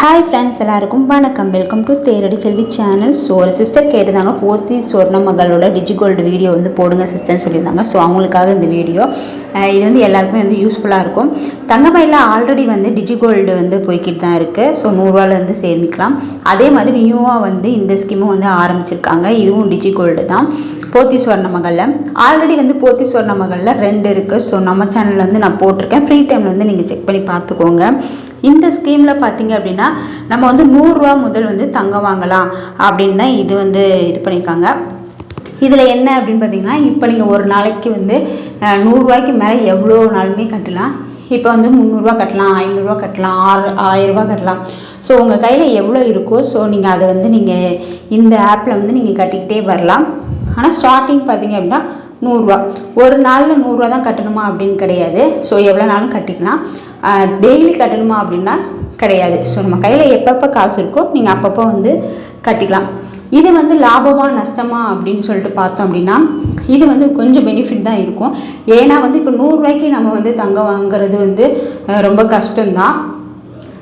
Hi friends, எல்லாருக்கும் வணக்கம். Welcome to Theradi Selvi channel. So ஒரு சிஸ்டர் கேட்டிருந்தாங்க, 4th சொர்ண மகளோட டிஜிகோல்டு வீடியோ வந்து போடுங்க சிஸ்டர்னு சொல்லியிருந்தாங்க. ஸோ அவங்களுக்காக இந்த வீடியோ இது வந்து எல்லாருக்குமே வந்து யூஸ்ஃபுல்லாக இருக்கும். தங்கமயிலில் ஆல்ரெடி வந்து டிஜிகோல்டு வந்து போய்கிட்டு தான் இருக்குது. ஸோ 100 வந்து சேமிக்கலாம். அதே மாதிரி நியூவாக வந்து இந்த ஸ்கீமும் வந்து ஆரம்பிச்சிருக்காங்க. இதுவும் டிஜிகோல்டு தான். போத்தி சொர்ண மகளில் ஆல்ரெடி வந்து போத்தி சொர்ண மகளில் 2 இருக்குது. ஸோ நம்ம சேனலில் வந்து நான் போட்டிருக்கேன். ஃப்ரீ டைமில் வந்து நீங்கள் செக் பண்ணி பார்த்துக்கோங்க. இந்த ஸ்கீமில் பார்த்தீங்க அப்படின்னா நம்ம வந்து 100 ரூபா முதல் வந்து தங்கம் வாங்கலாம் அப்படின்னு தான் இது வந்து இது பண்ணியிருக்காங்க. இதில் என்ன அப்படின்னு பார்த்தீங்கன்னா, இப்போ நீங்கள் ஒரு நாளைக்கு வந்து 100 ரூபாய்க்கு மேலே எவ்வளோ நாளுமே கட்டலாம். இப்போ வந்து 300 ரூபா கட்டலாம், 500 ரூபா கட்டலாம், 1000 ரூபா கட்டலாம். ஸோ உங்கள் கையில் எவ்வளோ இருக்கோ ஸோ நீங்கள் அதை வந்து நீங்கள் இந்த ஆப்பில் வந்து நீங்கள் கட்டிக்கிட்டே வரலாம். ஆனால் ஸ்டார்டிங் பார்த்தீங்க அப்படின்னா 100 ரூபா. ஒரு நாளில் 100 ரூபா தான் கட்டணுமா அப்படின்னு கிடையாது. ஸோ எவ்வளோ நாளும் கட்டிக்கலாம். டெய்லி கட்டணுமா அப்படின்னா கிடையாது. ஸோ நம்ம கையில் எப்பப்போ காசு இருக்கோ நீங்கள் அப்பப்போ வந்து கட்டிக்கலாம். இது வந்து லாபமா நஷ்டமா அப்படின்னு சொல்லிட்டு பார்த்தோம் அப்படின்னா இது வந்து கொஞ்சம் பெனிஃபிட் தான் இருக்கும். ஏன்னா வந்து இப்போ 100 ரூபாய்க்கு நம்ம வந்து தங்கம் வாங்குறது வந்து ரொம்ப கஷ்டம்தான்.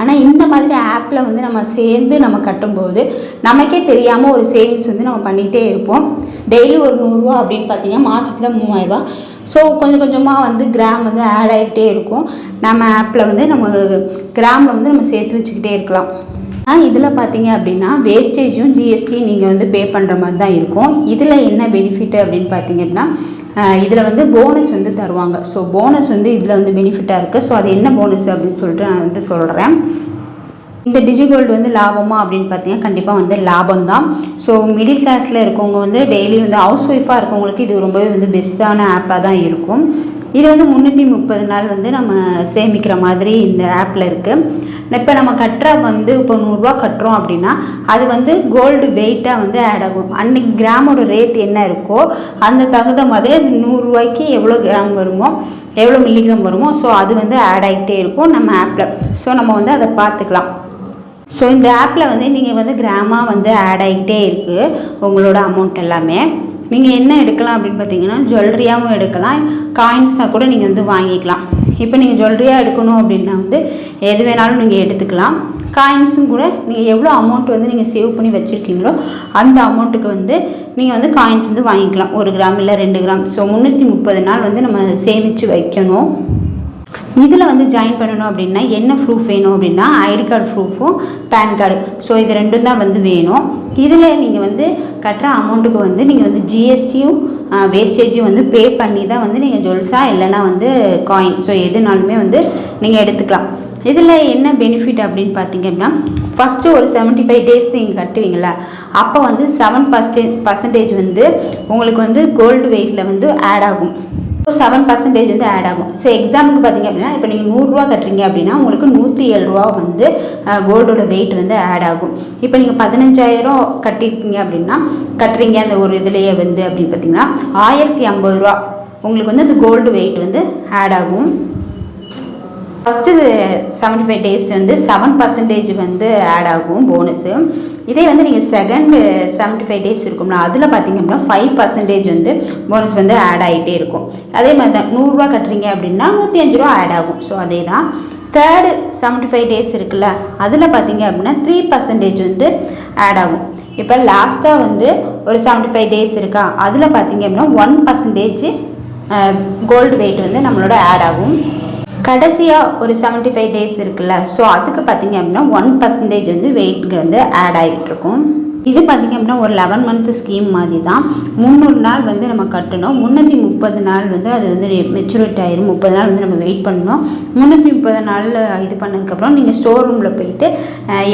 ஆனால் இந்த மாதிரி ஆப்பில் வந்து நம்ம சேர்ந்து நம்ம கட்டும்போது நமக்கே தெரியாமல் ஒரு சேவிங்ஸ் வந்து நம்ம பண்ணிகிட்டே இருப்போம். டெய்லி ஒரு 100 ரூபா அப்படின்னு பார்த்தீங்கன்னா மாதத்தில் 3000 ரூபா. ஸோ கொஞ்சம் கொஞ்சமாக வந்து கிராம் வந்து ஆட் ஆகிட்டே இருக்கும். நம்ம ஆப்பில் வந்து நம்ம கிராமில் வந்து நம்ம சேர்த்து வச்சுக்கிட்டே இருக்கலாம். இதில் பார்த்தீங்க அப்படின்னா வேஸ்டேஜும் ஜிஎஸ்டியும் நீங்கள் வந்து பே பண்ணுற மாதிரி தான் இருக்கும். இதில் என்ன பெனிஃபிட் அப்படின்னு பார்த்தீங்க அப்படின்னா இதில் வந்து போனஸ் வந்து தருவாங்க. ஸோ போனஸ் வந்து இதில் வந்து பெனிஃபிட்டாக இருக்குது. ஸோ அது என்ன போனஸ் அப்படின்னு சொல்லிட்டு நான் வந்து சொல்கிறேன். இந்த டிஜிகோல்டு வந்து லாபமா அப்படின்னு பார்த்தீங்கன்னா கண்டிப்பாக வந்து லாபம் தான். ஸோ மிடில் கிளாஸில் இருக்கவங்க வந்து டெய்லி வந்து ஹவுஸ் ஒய்ஃபாக இருக்கவங்களுக்கு இது ரொம்பவே வந்து பெஸ்ட்டான ஆப்பாக தான் இருக்கும். இது வந்து 330 நாள் வந்து நம்ம சேமிக்கிற மாதிரி இந்த ஆப்பில் இருக்குது. இப்போ நம்ம கட்டுற வந்து இப்போ 100 ரூபா கட்டுறோம் அப்படின்னா அது வந்து கோல்டு வெயிட்டாக வந்து ஆட் ஆகும். அன்றைக்கி கிராமோட ரேட் என்ன இருக்கோ அந்த தகுந்த மாதிரி அந்த 100 ரூபாய்க்கு எவ்வளோ கிராம் வருமோ எவ்வளோ மில்லிகிராம் வருமோ ஸோ அது வந்து ஆட் ஆகிட்டே இருக்கும் நம்ம ஆப்பில். ஸோ நம்ம வந்து அதை பார்த்துக்கலாம். ஸோ இந்த ஆப்பில் வந்து நீங்கள் வந்து கிராமாக வந்து ஆட் ஆகிட்டே இருக்குது உங்களோட அமௌண்ட் எல்லாமே. நீங்கள் என்ன எடுக்கலாம் அப்படின்னு பார்த்தீங்கன்னா ஜுவல்லரியாகவும் எடுக்கலாம், காயின்ஸாக கூட நீங்கள் வந்து வாங்கிக்கலாம். இப்போ நீங்கள் ஜுவல்லரியாக எடுக்கணும் அப்படின்னா வந்து எது வேணாலும் நீங்கள் எடுத்துக்கலாம். காயின்ஸும் கூட நீங்கள் எவ்வளோ அமௌண்ட் வந்து நீங்கள் சேவ் பண்ணி வச்சுருக்கீங்களோ அந்த அமௌண்ட்டுக்கு வந்து நீங்கள் வந்து காயின்ஸ் வந்து வாங்கிக்கலாம். 1 கிராம் இல்லை 2 கிராம். ஸோ 330 நாள் வந்து நம்ம சேமித்து வைக்கணும். இதில் வந்து ஜாயின் பண்ணணும் அப்படின்னா என்ன ப்ரூஃப் வேணும் அப்படின்னா ஐடி கார்டு ப்ரூஃபும் பேன் கார்டு. ஸோ இது 2 தான் வந்து வேணும். இதில் நீங்கள் வந்து கட்டுற அமௌண்ட்டுக்கு வந்து நீங்கள் வந்து ஜிஎஸ்டியும் வேஸ்டேஜையும் வந்து பே பண்ணி தான் வந்து நீங்கள் ஜுவல்ஸாக இல்லைன்னா வந்து காயின் ஸோ எதுனாலுமே வந்து நீங்கள் எடுத்துக்கலாம். இதில் என்ன பெனிஃபிட் அப்படின்னு பார்த்தீங்க அப்படின்னா ஃபஸ்ட்டு ஒரு 75 டேஸ் நீங்கள் கட்டுவீங்களா அப்போ வந்து 7% வந்து உங்களுக்கு வந்து கோல்டு வெயிட்டில் வந்து ஆட் ஆகும். 7% வந்து ஆட் ஆகும். ஸோ எக்ஸாம்பிளுக்கு பார்த்தீங்க அப்படின்னா இப்போ நீங்கள் 100 ரூபா கட்டுறீங்க அப்படின்னா உங்களுக்கு 107 ரூபா வந்து கோல்டோட வெயிட் வந்து ஆட் ஆகும். இப்போ நீங்கள் 15,000 கட்டிருக்கீங்க அப்படின்னா கட்டுறீங்க அந்த ஒரு இதுலேயே வந்து அப்படின்னு பார்த்தீங்கன்னா 1050 ரூபா உங்களுக்கு வந்து அந்த கோல்டு வெயிட் வந்து ஆட் ஆகும். ஃபஸ்ட்டு 75 டேஸ் வந்து 7% வந்து ஆட் ஆகும் போனஸு. இதே வந்து நீங்கள் செகண்ட் 75 டேஸ் இருக்கும்னா அதில் பார்த்தீங்க அப்படின்னா 5% வந்து போனஸ் வந்து ஆட் ஆகிட்டே இருக்கும். அதே மாதிரி தான் 100 ரூபா கட்டுறீங்க அப்படின்னா 105 ரூபா ஆட் ஆகும். ஸோ அதே தான். தேர்டு 75 டேஸ் இருக்குல்ல அதில் பார்த்தீங்க அப்படின்னா 3% வந்து ஆட் ஆகும். இப்போ லாஸ்ட்டாக வந்து ஒரு 75 டேஸ் இருக்கா அதில் பார்த்தீங்க அப்படின்னா 1% கோல்டு வெயிட் வந்து நம்மளோட ஆட் ஆகும். கடைசியாக ஒரு 75 டேஸ் இருக்குல்ல ஸோ அதுக்கு பார்த்தீங்க அப்படின்னா 1% வந்து வெயிட் வந்து ஆட் ஆகிட்டுருக்கும். இது பார்த்திங்க அப்படின்னா ஒரு 11 மந்த் ஸ்கீம் மாதிரி தான். 300 நாள் வந்து நம்ம கட்டணும். 330 நாள் வந்து அது வந்து மெச்சூரிட்டி ஆயிரும். 30 நாள் வந்து நம்ம வெயிட் பண்ணணும். 330 நாளில் இது பண்ணதுக்கப்புறம் நீங்கள் ஸ்டோர் ரூமில் போயிட்டு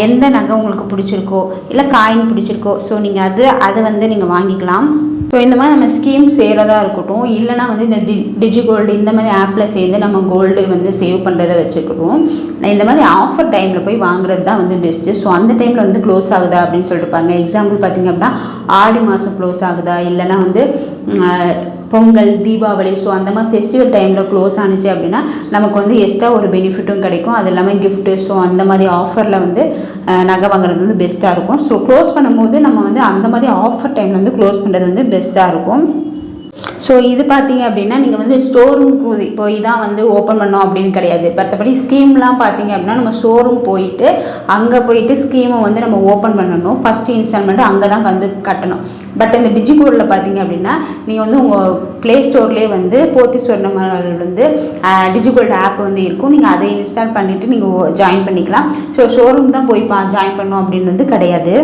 எந்த நகை உங்களுக்கு பிடிச்சிருக்கோ இல்லை காயின் பிடிச்சிருக்கோ ஸோ நீங்கள் அதை வந்து நீங்கள் வாங்கிக்கலாம். ஸோ இந்த மாதிரி நம்ம ஸ்கீம் செய்கிறதா இருக்கட்டும் இல்லைனா வந்து இந்த டிஜிகோல்டு இந்த மாதிரி ஆப்பில் சேர்ந்து நம்ம கோல்டு வந்து சேவ் பண்ணுறதை வச்சுக்கிடுவோம். இந்த மாதிரி ஆஃபர் டைமில் போய் வாங்குறது தான் வந்து பெஸ்ட்டு. ஸோ அந்த டைமில் வந்து க்ளோஸ் ஆகுதா அப்படின்னு சொல்லிட்டு பாருங்கள். எக்ஸாம்பிள் பார்த்திங்க அப்படின்னா ஆடி மாதம் க்ளோஸ் ஆகுதா இல்லைனா வந்து பொங்கல் தீபாவளி ஸோ அந்த மாதிரி ஃபெஸ்டிவல் டைமில் க்ளோஸ் ஆனிச்சு அப்படின்னா நமக்கு வந்து எக்ஸ்ட்ரா ஒரு பெனிஃபிட்டும் கிடைக்கும். அது இல்லாமல் கிஃப்ட்டு ஸோ அந்த மாதிரி ஆஃபரில் வந்து நகை வாங்குறது வந்து பெஸ்ட்டாக இருக்கும். ஸோ க்ளோஸ் பண்ணும்போது நம்ம வந்து அந்த மாதிரி ஆஃபர் டைமில் வந்து க்ளோஸ் பண்ணுறது வந்து பெஸ்ட்டாக இருக்கும். ஸோ இது பார்த்தீங்க அப்படின்னா நீங்கள் வந்து ஸ்டோரூம்க்கு போய் தான் வந்து ஓப்பன் பண்ணோம் அப்படின்னு கிடையாது. மற்றபடி ஸ்கீம்லாம் பார்த்தீங்க அப்படின்னா நம்ம ஷோரூம் போயிட்டு அங்கே போயிட்டு ஸ்கீமை வந்து நம்ம ஓப்பன் பண்ணணும். ஃபஸ்ட்டு இன்ஸ்டால்மெண்ட்டு அங்கே தான் வந்து கட்டணும். பட் இந்த டிஜிகோல்டில் பார்த்தீங்க அப்படின்னா நீங்கள் வந்து உங்கள் ப்ளே ஸ்டோர்லேயே வந்து போத்தீஸ் ஸ்வர்ணமஹால் வந்து டிஜிகோல்டு ஆப் வந்து இருக்கும். நீங்கள் அதை இன்ஸ்டால் பண்ணிவிட்டு நீங்கள் ஜாயின் பண்ணிக்கலாம். ஸோ ஷோரூம் தான் போய் ஜாயின் பண்ணணும் அப்படின்னு வந்து கிடையாது.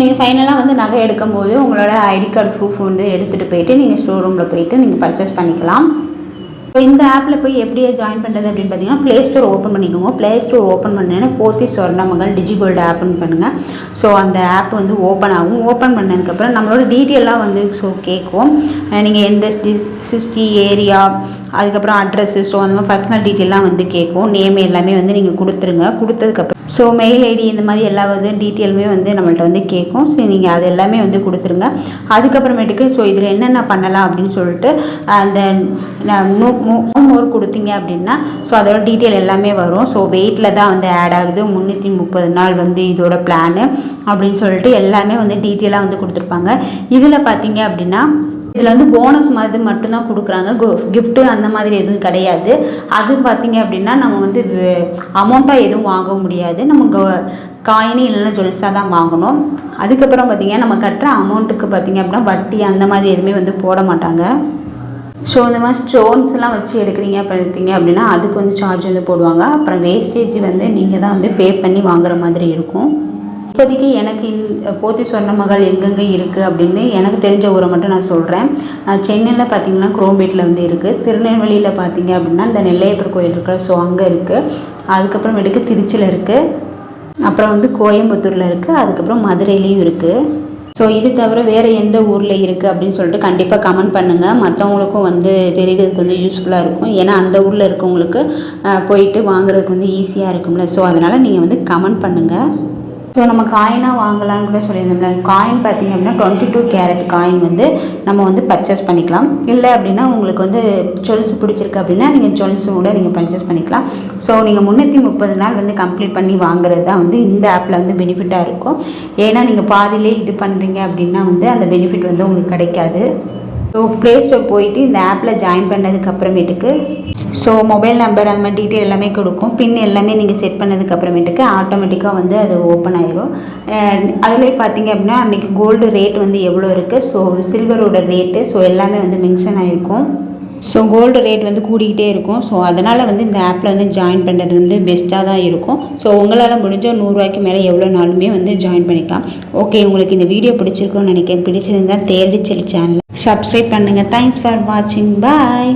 நீங்கள் ஃபைனலாக வந்து நகை எடுக்கும் போது உங்களோட ஐடி கார்டு ப்ரூஃப் வந்து எடுத்துகிட்டு போயிட்டு நீங்கள் ஸ்டோர் ரூமில் போயிட்டு நீங்கள் பர்ச்சேஸ் பண்ணிக்கலாம். ஸோ இந்த ஆப்பில் போய் எப்படியே ஜாயின் பண்ணுறது அப்படின்னு பார்த்தீங்கன்னா ப்ளே ஸ்டோர் ஓப்பன் பண்ணிக்கோங்க. ப்ளே ஸ்டோர் ஓப்பன் பண்ணேன்னா போத்தீஸ் ஸ்வர்ணமஹால் டிஜிகோல்டு ஆப்னு பண்ணுங்கள். ஸோ அந்த ஆப் வந்து ஓப்பன் ஆகும். ஓப்பன் பண்ணதுக்கப்புறம் நம்மளோட டீட்டெயிலாக வந்து ஸோ கேட்கும். நீங்கள் எந்த சிட்டி ஏரியா அதுக்கப்புறம் அட்ரஸ்ஸு ஸோ அந்த மாதிரி பர்சனல் டீட்டெயிலாம் வந்து கேட்கும். நேம் எல்லாமே வந்து நீங்கள் கொடுத்துருங்க. கொடுத்ததுக்கப்புறம் ஸோ மெயில் ஐடி இந்த மாதிரி எல்லா வந்து டீட்டெயிலுமே வந்து நம்மள்ட்ட வந்து கேட்கும். ஸோ நீங்கள் அது எல்லாமே வந்து கொடுத்துருங்க. அதுக்கப்புறமேட்டுக்கு ஸோ இதில் என்னென்ன பண்ணலாம் அப்படின்னு சொல்லிட்டு அந்த மோர் கொடுத்தீங்க அப்படின்னா ஸோ அதோட டீட்டெயில் எல்லாமே வரும். ஸோ வெயிட்டில் தான் வந்து ஆட் ஆகுது. 330 நாள் வந்து இதோட பிளானு அப்படின்னு சொல்லிட்டு எல்லாமே வந்து டீட்டெயிலாக வந்து கொடுத்துருப்பாங்க. இதில் பார்த்தீங்க அப்படின்னா இதில் வந்து போனஸ் மாதிரி மட்டும்தான் கொடுக்குறாங்க. கிஃப்ட்டு அந்த மாதிரி எதுவும் கிடையாது. அது பார்த்திங்க அப்படின்னா நம்ம வந்து அமௌண்ட்டாக எதுவும் வாங்க முடியாது. நம்ம காயினே இல்லைன்னா ஜுவல்ஸாக தான் வாங்கணும். அதுக்கப்புறம் பார்த்திங்கன்னா நம்ம கட்டுற அமௌண்ட்டுக்கு பார்த்திங்க அப்படின்னா வட்டி அந்த மாதிரி எதுவுமே வந்து போட மாட்டாங்க. ஸோ இந்த மாதிரி ஸ்டோன்ஸ்லாம் வச்சு எடுக்கிறீங்க பார்த்தீங்க அப்படின்னா அதுக்கு வந்து சார்ஜ் வந்து போடுவாங்க. அப்புறம் வேஸ்டேஜ் வந்து நீங்கள் தான் வந்து பே பண்ணி வாங்குற மாதிரி இருக்கும். இப்போதைக்கு எனக்கு போத்தீஸ் ஸ்வர்ணமஹால் எங்கெங்கே இருக்குது அப்படின்னு எனக்கு தெரிஞ்ச ஊரை மட்டும் நான் சொல்கிறேன். சென்னையில் பார்த்திங்கன்னா குரோம்பேட்டில் வந்து இருக்குது. திருநெல்வேலியில் பார்த்திங்க அப்படின்னா இந்த நெல்லையப்பர் கோயில் இருக்கிற ஸோ அங்கே இருக்குது. அதுக்கப்புறமேட்டுக்கு திருச்சியில் இருக்குது. அப்புறம் வந்து கோயம்புத்தூரில் இருக்குது. அதுக்கப்புறம் மதுரையிலையும் இருக்குது. ஸோ இது தவிர வேறு எந்த ஊரில் இருக்குது அப்படின்னு சொல்லிட்டு கண்டிப்பாக கமெண்ட் பண்ணுங்கள். மற்றவங்களுக்கும் வந்து தெரிகிறதுக்கு வந்து யூஸ்ஃபுல்லாக இருக்கும். ஏன்னா அந்த ஊரில் இருக்கவங்களுக்கு போயிட்டு வாங்குறதுக்கு வந்து ஈஸியாக இருக்கும்ல. ஸோ அதனால் நீங்கள் வந்து கமெண்ட் பண்ணுங்கள். ஸோ நம்ம காயினாக வாங்கலான்னு கூட சொல்லியிருந்தோம்ல. காயின் பார்த்திங்க அப்படின்னா 22 கேரட் காயின் வந்து நம்ம வந்து பர்ச்சேஸ் பண்ணிக்கலாம். இல்லை அப்படின்னா உங்களுக்கு வந்து ஜுவல்ஸ் பிடிச்சிருக்கு அப்படின்னா நீங்கள் ஜுவல்ஸு கூட நீங்கள் பர்ச்சேஸ் பண்ணிக்கலாம். ஸோ நீங்கள் 330 நாள் வந்து கம்ப்ளீட் பண்ணி வாங்குறது தான் வந்து இந்த ஆப்பில் வந்து பெனிஃபிட்டாக இருக்கும். ஏன்னா நீங்கள் பாதியிலே இது பண்ணுறீங்க அப்படின்னா வந்து அந்த பெனிஃபிட் வந்து உங்களுக்கு கிடைக்காது. ஸோ ப்ளே ஸ்டோர் போயிட்டு இந்த ஆப்பில் ஜாயின் பண்ணதுக்கு அப்புறமேட்டுக்கு ஸோ மொபைல் நம்பர் அந்த மாதிரி டீட்டெயில் எல்லாமே கொடுக்கும். பின் எல்லாமே நீங்கள் செட் பண்ணதுக்கு அப்புறமேட்டுக்கு ஆட்டோமேட்டிக்காக வந்து அது ஓப்பன் ஆயிரும். அதிலே பார்த்தீங்க அப்படின்னா அன்றைக்கி கோல்டு ரேட் வந்து எவ்வளோ இருக்குது, ஸோ சில்வரோட ரேட்டு ஸோ எல்லாமே வந்து மென்ஷன் ஆகிருக்கும். ஸோ கோல்டு ரேட் வந்து கூடிக்கிட்டே இருக்கும். ஸோ அதனால் வந்து இந்த ஆப்பில் வந்து ஜாயின் பண்ணுறது வந்து பெஸ்ட்டாக தான் இருக்கும். ஸோ உங்களால் முடிஞ்ச 100 ரூபாய்க்கு மேலே எவ்வளோ நாளுமே வந்து ஜாயின் பண்ணிக்கலாம். ஓகே, உங்களுக்கு இந்த வீடியோ பிடிச்சிருக்கோன்னு நினைக்கிறேன். பிடிச்சிருந்தால் தேடி செல் சேனல் சப்ஸ்கிரைப் பண்ணுங்கள். தேங்க்ஸ் ஃபார் வாட்சிங். பாய்.